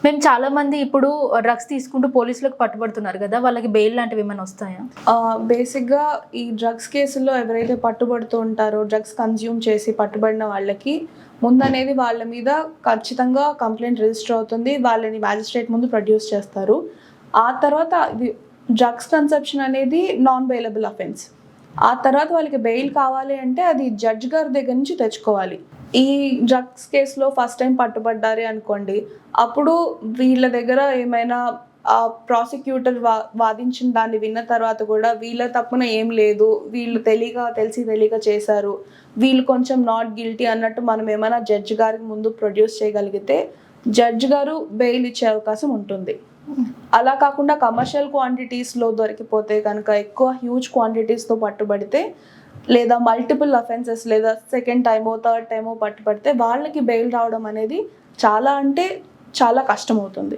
మేము చాలా మంది ఇప్పుడు డ్రగ్స్ తీసుకుంటూ పోలీసులకు పట్టుబడుతున్నారు కదా, వాళ్ళకి బెయిల్ లాంటివి ఏమైనా వస్తాయా? బేసిక్గా ఈ డ్రగ్స్ కేసుల్లో ఎవరైతే పట్టుబడుతూ ఉంటారో, డ్రగ్స్ కన్జ్యూమ్ చేసి పట్టుబడిన వాళ్ళకి ముందనేది వాళ్ళ మీద ఖచ్చితంగా కంప్లైంట్ రిజిస్టర్ అవుతుంది. వాళ్ళని మ్యాజిస్ట్రేట్ ముందు ప్రొడ్యూస్ చేస్తారు. ఆ తర్వాత ఇది డ్రగ్స్ కన్సెప్షన్ అనేది నాన్ బెయిలబుల్ అఫెన్స్. ఆ తర్వాత వాళ్ళకి బెయిల్ కావాలి అంటే అది జడ్జ్ గారి దగ్గర నుంచి తెచ్చుకోవాలి. ఈ డ్రగ్స్ కేసులో ఫస్ట్ టైం పట్టుబడ్డారే అనుకోండి, అప్పుడు వీళ్ళ దగ్గర ఏమైనా ప్రాసిక్యూటర్ వాదించిన దాన్ని విన్న తర్వాత కూడా వీళ్ళ తప్పున ఏం లేదు, వీళ్ళు తెలిసి తెలియక చేశారు, వీళ్ళు కొంచెం నాట్ గిల్టీ అన్నట్టు మనం ఏమైనా జడ్జి గారికి ముందు ప్రొడ్యూస్ చేయగలిగితే జడ్జి గారు బెయిల్ ఇచ్చే అవకాశం ఉంటుంది. అలా కాకుండా కమర్షియల్ క్వాంటిటీస్లో దొరికిపోతే కనుక, ఎక్కువ హ్యూజ్ క్వాంటిటీస్తో పట్టుబడితే, లేదా మల్టిపుల్ అఫెన్సెస్ లేదా సెకండ్ టైమో థర్డ్ టైమో పట్టుబడితే వాళ్ళకి బెయిల్ రావడం అనేది చాలా కష్టమవుతుంది.